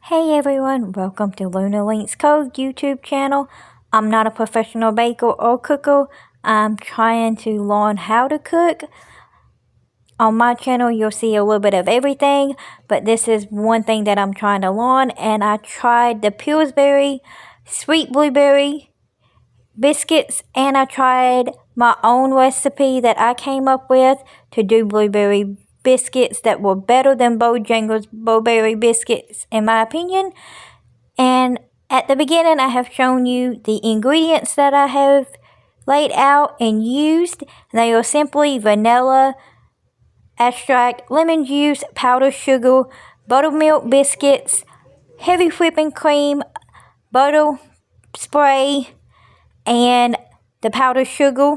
Hey everyone, welcome to Luna Link's Code YouTube channel. I'm not a professional baker or cooker. I'm trying to learn how to cook. On my channel you'll see a little bit of everything, but this is one thing that I'm trying to learn, and I tried the Pillsbury sweet blueberry biscuits, and I tried my own recipe that I came up with to do blueberry biscuits that were better than Bojangles blueberry biscuits in my opinion. And at the beginning I have shown you the ingredients that I have laid out and used. They are simply vanilla extract, lemon juice, powdered sugar, buttermilk biscuits, heavy whipping cream, butter spray, and the powdered sugar.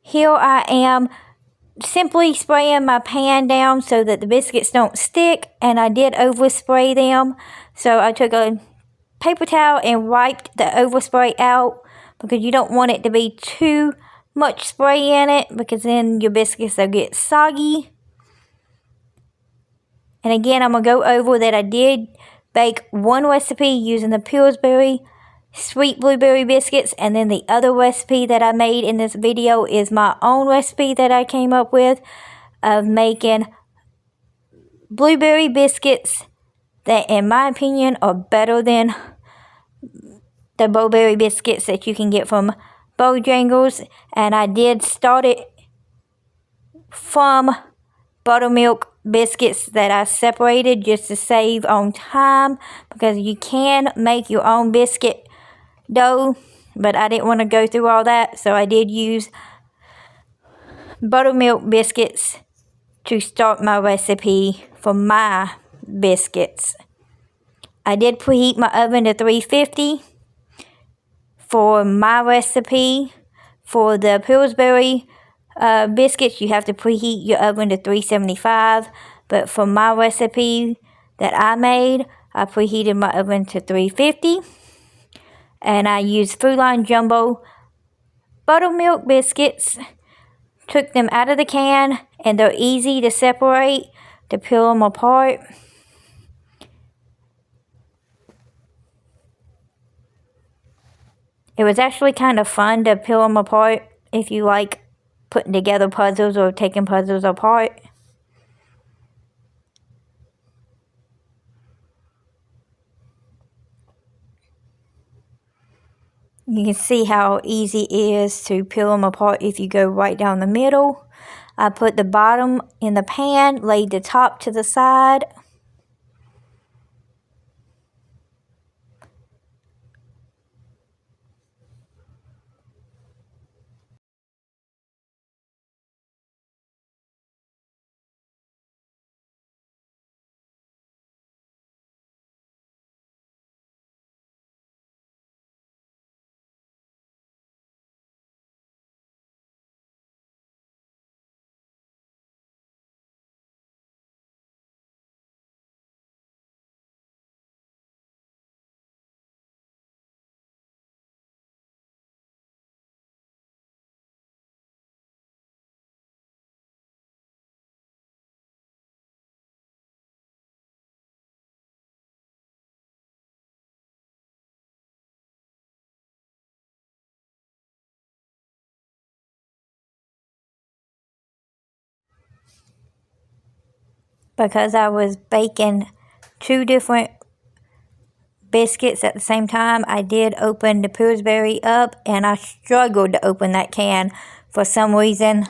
Here I am simply spraying my pan down so that the biscuits don't stick, and I did overspray them. So I took a paper towel and wiped the overspray out, because you don't want it to be too much spray in it, because then your biscuits will get soggy. And again, I'm going to go over that I did bake one recipe using the Pillsbury sweet blueberry biscuits, and then the other recipe that I made in this video is my own recipe that I came up with of making blueberry biscuits that in my opinion are better than the blueberry biscuits that you can get from Bojangles. And I did start it from buttermilk biscuits that I separated just to save on time, because you can make your own biscuit dough, but I didn't want to go through all that, so I did use buttermilk biscuits to start my recipe for my biscuits. I did preheat my oven to 350 for my recipe. For the Pillsbury biscuits, you have to preheat your oven to 375, but for my recipe that I made, I preheated my oven to 350. And I used Food Line Jumbo buttermilk biscuits. Took them out of the can, and they're easy to separate, to peel them apart. It was actually kind of fun to peel them apart if you like putting together puzzles or taking puzzles apart. You can see how easy it is to peel them apart if you go right down the middle. I put the bottom in the pan, laid the top to the side. Because I was baking two different biscuits at the same time, I did open the Pillsbury up, and I struggled to open that can. For some reason,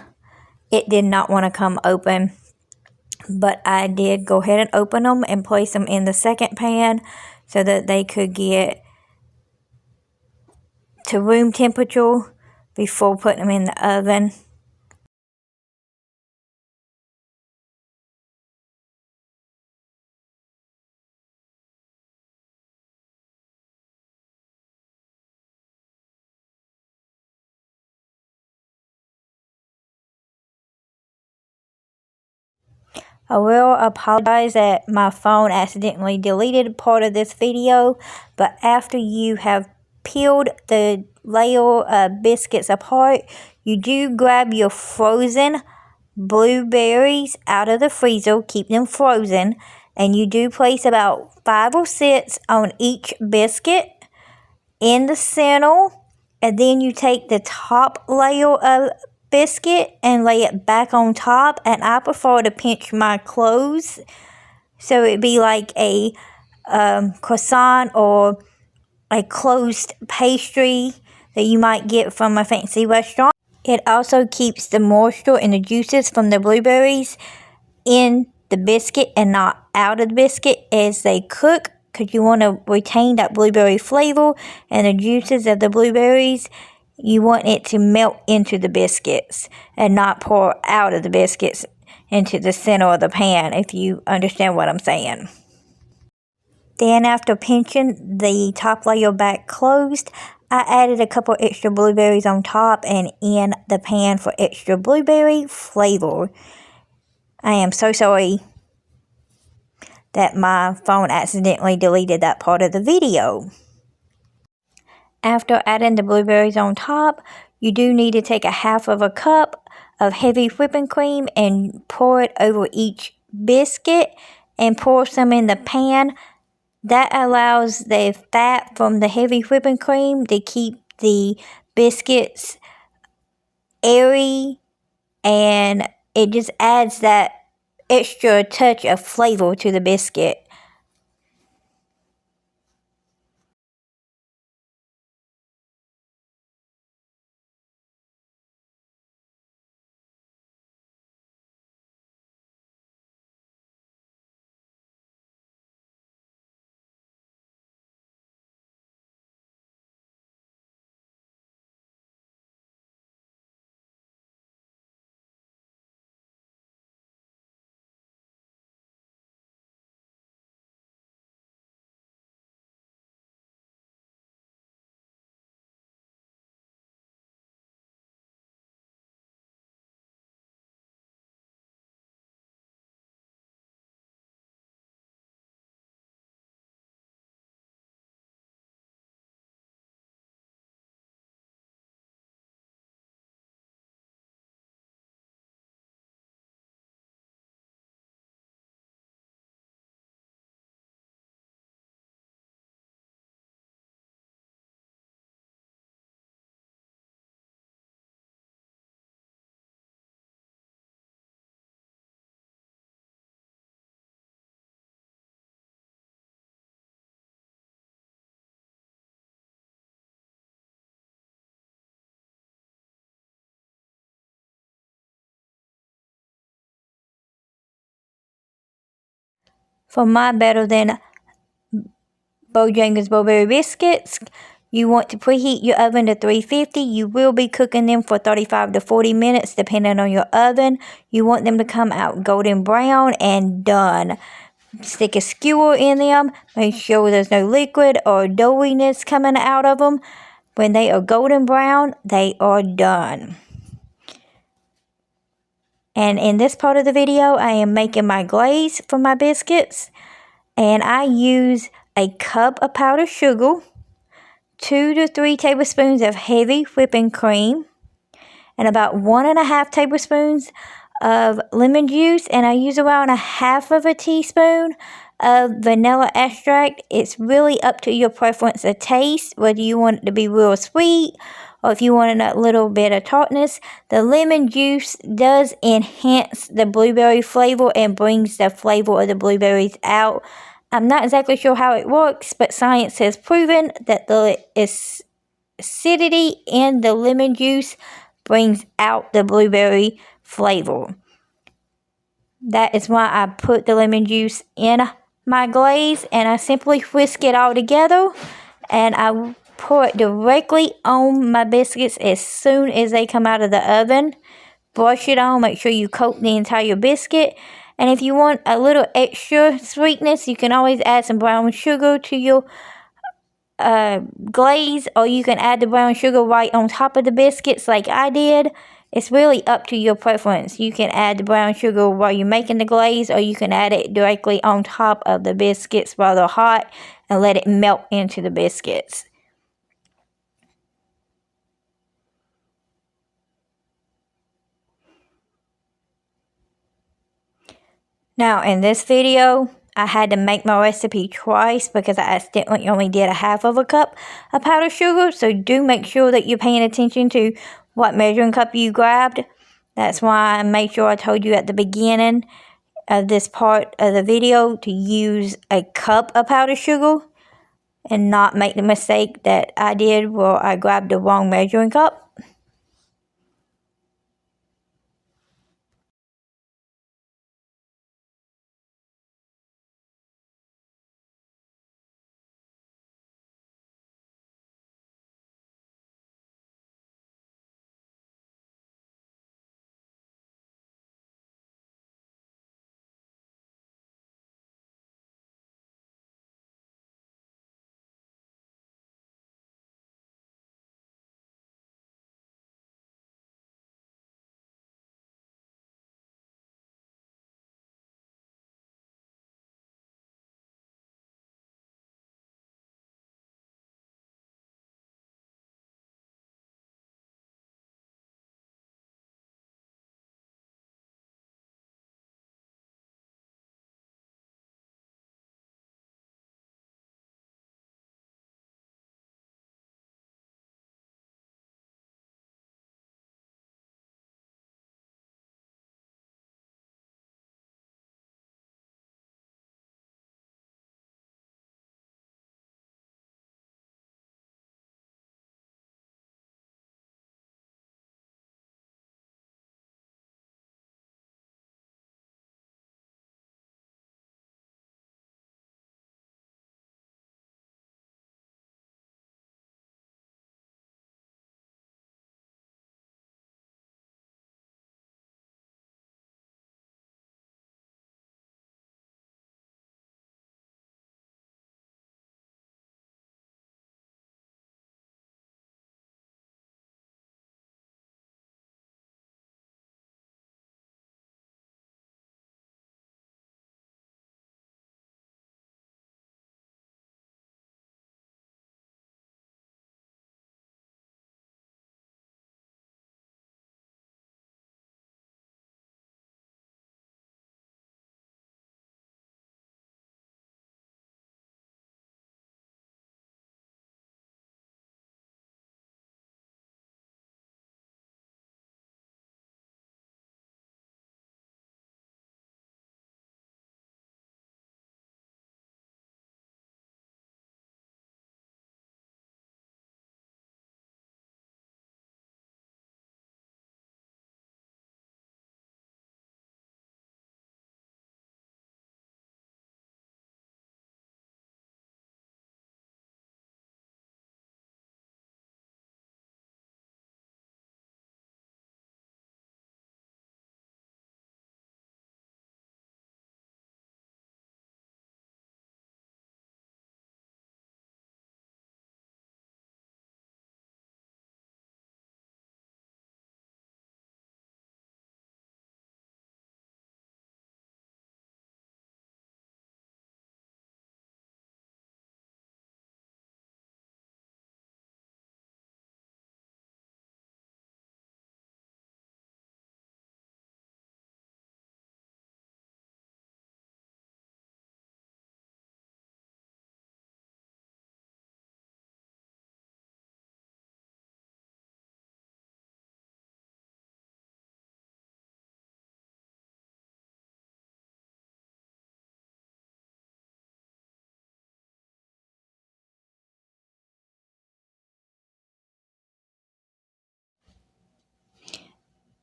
it did not want to come open. But I did go ahead and open them and place them in the second pan so that they could get to room temperature before putting them in the oven. I will apologize that my phone accidentally deleted part of this video, but after you have peeled the layer of biscuits apart, you do grab your frozen blueberries out of the freezer, keep them frozen, And you do place about 5 or 6 on each biscuit in the center. And then you take the top layer of biscuit and lay it back on top. And I prefer to pinch my clothes, so it'd be like a croissant or a closed pastry that you might get from a fancy restaurant. It also keeps the moisture and the juices from the blueberries in the biscuit and not out of the biscuit as they cook, because you want to retain that blueberry flavor and the juices of the blueberries. You want it to melt into the biscuits and not pour out of the biscuits into the center of the pan, if you understand what I'm saying. Then after pinching the top layer back closed, I added a couple extra blueberries on top and in the pan for extra blueberry flavor. I am so sorry that my phone accidentally deleted that part of the video. After adding the blueberries on top, you do need to take a half of a cup of heavy whipping cream and pour it over each biscuit and pour some in the pan. That allows the fat from the heavy whipping cream to keep the biscuits airy, and it just adds that extra touch of flavor to the biscuit. For my better than Bojangles Blueberry Biscuits, you want to preheat your oven to 350. You will be cooking them for 35 to 40 minutes depending on your oven. You want them to come out golden brown and done. Stick a skewer in them. Make sure there's no liquid or doughiness coming out of them. When they are golden brown, they are done. And in this part of the video, I am making my glaze for my biscuits. And I use a cup of powdered sugar, 2 to 3 tablespoons of heavy whipping cream, and about 1.5 tablespoons of lemon juice, and I use around 1/2 teaspoon of vanilla extract. It's really up to your preference of taste, whether you want it to be real sweet or if you want a little bit of tartness. The lemon juice does enhance the blueberry flavor and brings the flavor of the blueberries out. I'm not exactly sure how it works, but science has proven that the acidity in the lemon juice brings out the blueberry flavor. That is why I put the lemon juice in my glaze, and I simply whisk it all together and I pour it directly on my biscuits as soon as they come out of the oven. Brush it on, make sure you coat the entire biscuit. And if you want a little extra sweetness, you can always add some brown sugar to your glaze, or you can add the brown sugar right on top of the biscuits like I did. It's really up to your preference. You can add the brown sugar while you're making the glaze, or you can add it directly on top of the biscuits while they're hot and let it melt into the biscuits. Now in this video, I had to make my recipe twice because I accidentally only did a half of a cup of powdered sugar. So do make sure that you're paying attention to what measuring cup you grabbed. That's why I made sure I told you at the beginning of this part of the video to use a cup of powdered sugar and not make the mistake that I did where I grabbed the wrong measuring cup.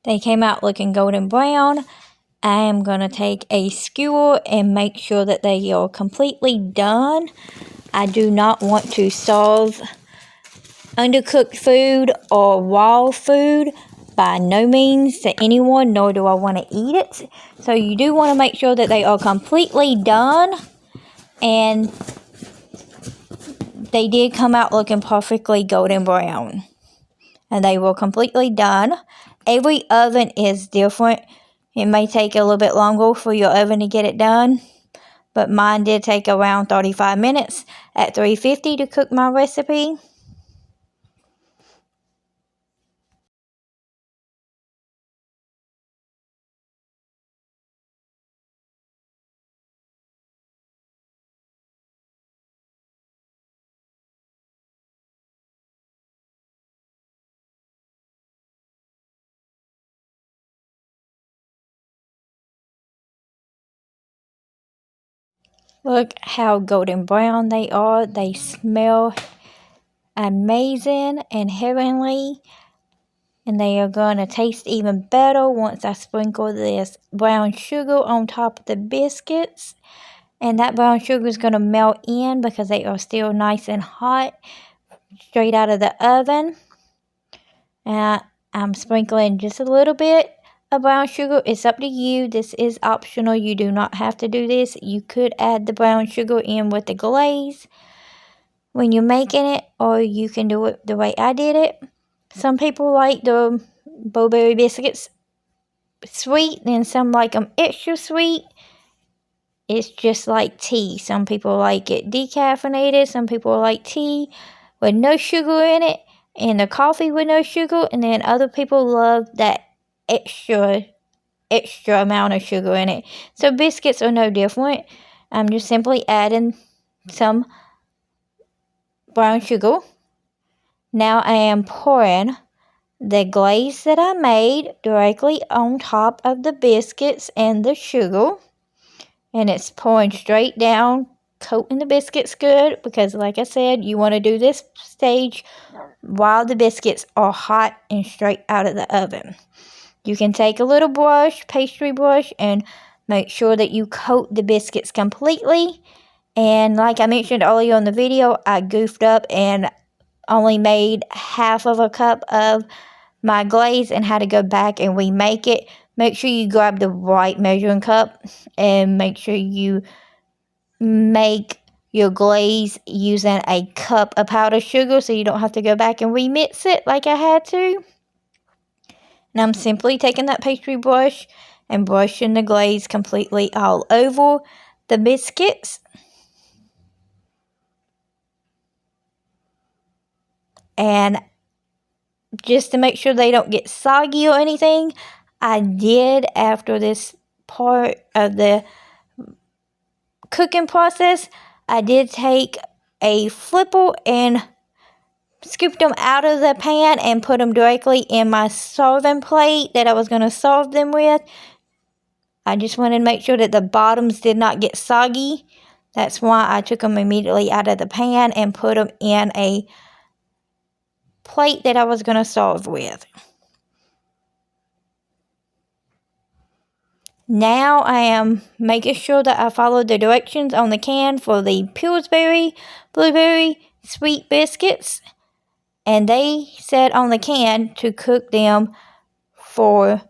They came out looking golden brown. I am going to take a skewer and make sure that they are completely done. I do not want to serve undercooked food or raw food by no means to anyone, nor do I want to eat it. So you do want to make sure that they are completely done, and they did come out looking perfectly golden brown. And they were completely done. Every oven is different. It may take a little bit longer for your oven to get it done, but mine did take around 35 minutes at 350 to cook my recipe. Look how golden brown they are. They smell amazing and heavenly. And they are going to taste even better once I sprinkle this brown sugar on top of the biscuits. And that brown sugar is going to melt in because they are still nice and hot, straight out of the oven. And I'm sprinkling just a little bit of brown sugar. It's up to you. This is optional. You do not have to do this. You could add the brown sugar in with the glaze when you're making it, or you can do it the way I did it. Some people like the blueberry biscuits sweet, and some like them extra sweet. It's just like tea. Some people like it decaffeinated. Some people like tea with no sugar in it, and the coffee with no sugar. And then other people love that extra amount of sugar in it. So biscuits are no different. I'm just simply adding some brown sugar. Now I am pouring the glaze that I made directly on top of the biscuits and the sugar. And it's pouring straight down, coating the biscuits good, because like I said, you want to do this stage while the biscuits are hot and straight out of the oven. You can take a little brush, pastry brush, and make sure that you coat the biscuits completely. And like I mentioned earlier in the video, I goofed up and only made half of a cup of my glaze and had to go back and remake it. Make sure you grab the right measuring cup and make sure you make your glaze using a cup of powdered sugar so you don't have to go back and remix it like I had to. And I'm simply taking that pastry brush and brushing the glaze completely all over the biscuits. And just to make sure they don't get soggy or anything, I did, after this part of the cooking process, I did take a flipper and scooped them out of the pan and put them directly in my serving plate that I was going to serve them with. I just wanted to make sure that the bottoms did not get soggy. That's why I took them immediately out of the pan and put them in a plate that I was going to serve with. Now I am making sure that I follow the directions on the can for the Pillsbury Blueberry Sweet Biscuits. And they said on the can to cook them for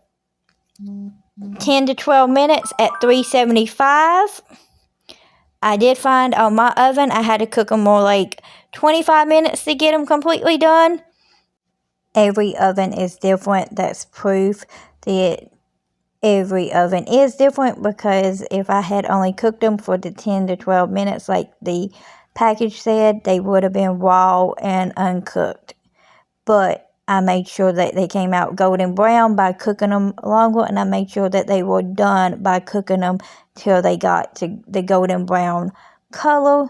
10 to 12 minutes at 375. I did find on my oven I had to cook them more like 25 minutes to get them completely done. Every oven is different. That's proof that every oven is different, because if I had only cooked them for the 10 to 12 minutes like the package said, they would have been raw and uncooked. But I made sure that they came out golden brown by cooking them longer, and I made sure that they were done by cooking them till they got to the golden brown color.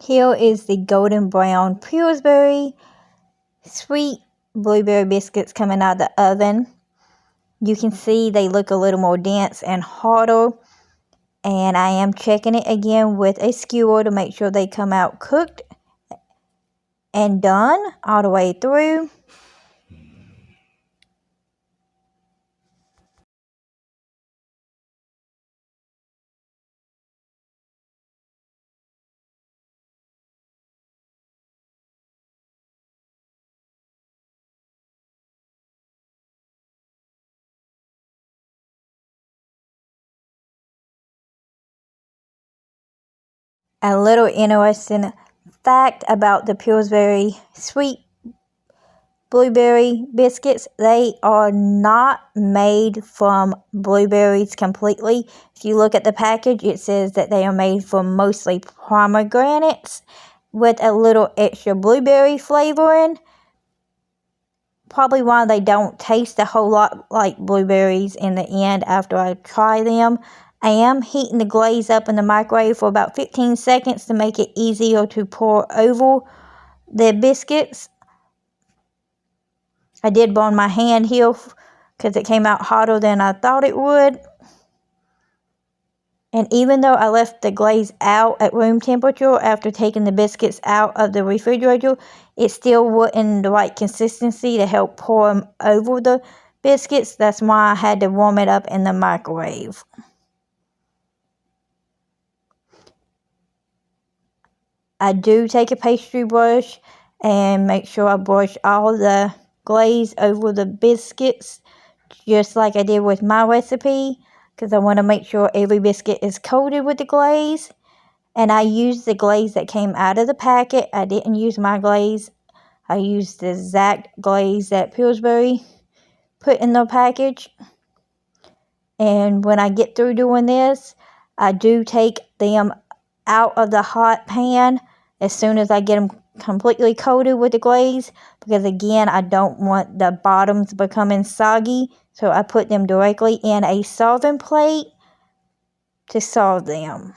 Here is the golden brown Pillsbury Sweet Blueberry Biscuits coming out of the oven. You can see they look a little more dense and harder. And I am checking it again with a skewer to make sure they come out cooked. and done all the way through. A little interesting fact about the Pillsbury sweet blueberry biscuits: they are not made from blueberries completely. If you look at the package, it says that they are made from mostly pomegranates with a little extra blueberry flavoring. Probably why they don't taste a whole lot like blueberries in the end after I try them. I am heating the glaze up in the microwave for about 15 seconds to make it easier to pour over the biscuits. I did burn my hand here because it came out hotter than I thought it would. And even though I left the glaze out at room temperature after taking the biscuits out of the refrigerator, it still wasn't the right consistency to help pour them over the biscuits. That's why I had to warm it up in the microwave. I do take a pastry brush and make sure I brush all the glaze over the biscuits, just like I did with my recipe, because I want to make sure every biscuit is coated with the glaze. And I used the glaze that came out of the packet. I didn't use my glaze. I used the exact glaze that Pillsbury put in the package. And when I get through doing this, I do take them out of the hot pan as soon as I get them completely coated with the glaze, because again, I don't want the bottoms becoming soggy. So I put them directly in a serving plate to serve them.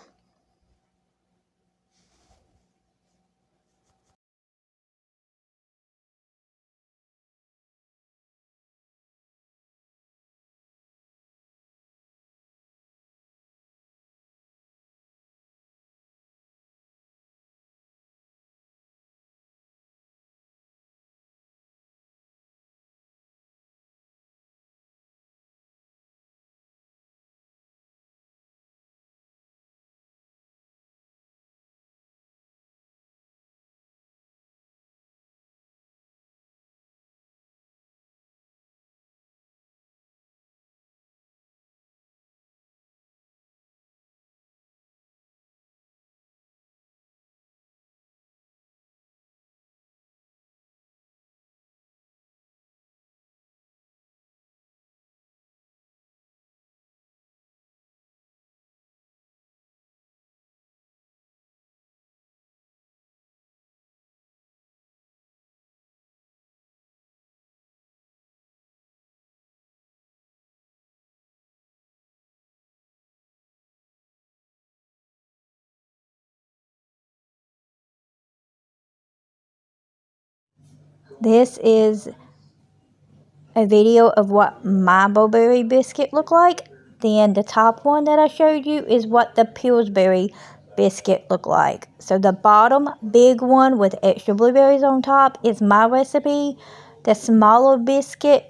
This is a video of what my blueberry biscuit looked like. Then the top one that I showed you is what the Pillsbury biscuit looked like. So the bottom big one with extra blueberries on top is my recipe. The smaller biscuit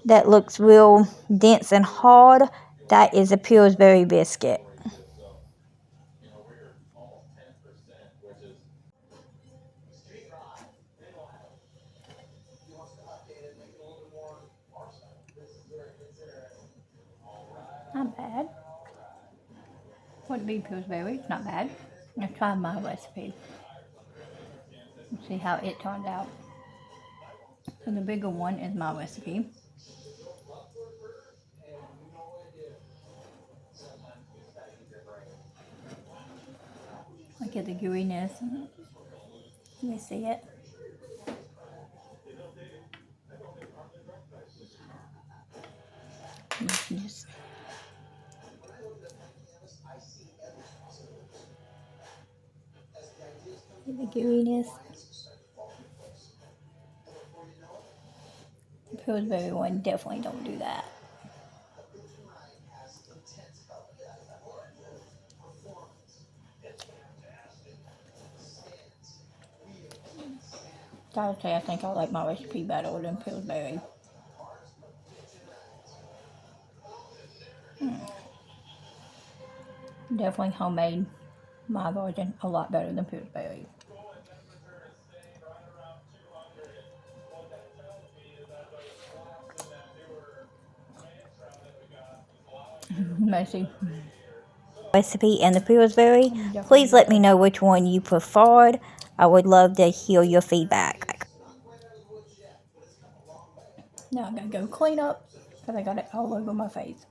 that looks real dense and hard, that is a Pillsbury biscuit. Not bad. Would be Pillsbury, not bad. Let's try my recipe and see how it turned out. So the bigger one is my recipe. Look at the gooiness. Let me see it. You can just see the gooiness. The Pillsbury one definitely don't do that. Gotta say, I think I like my recipe better than Pillsbury. Definitely homemade. My version a lot better than Pillsbury. Messy. Recipe and the Pillsbury. Please let me know which one you preferred. I would love to hear your feedback. Now I gotta go clean up because I got it all over my face.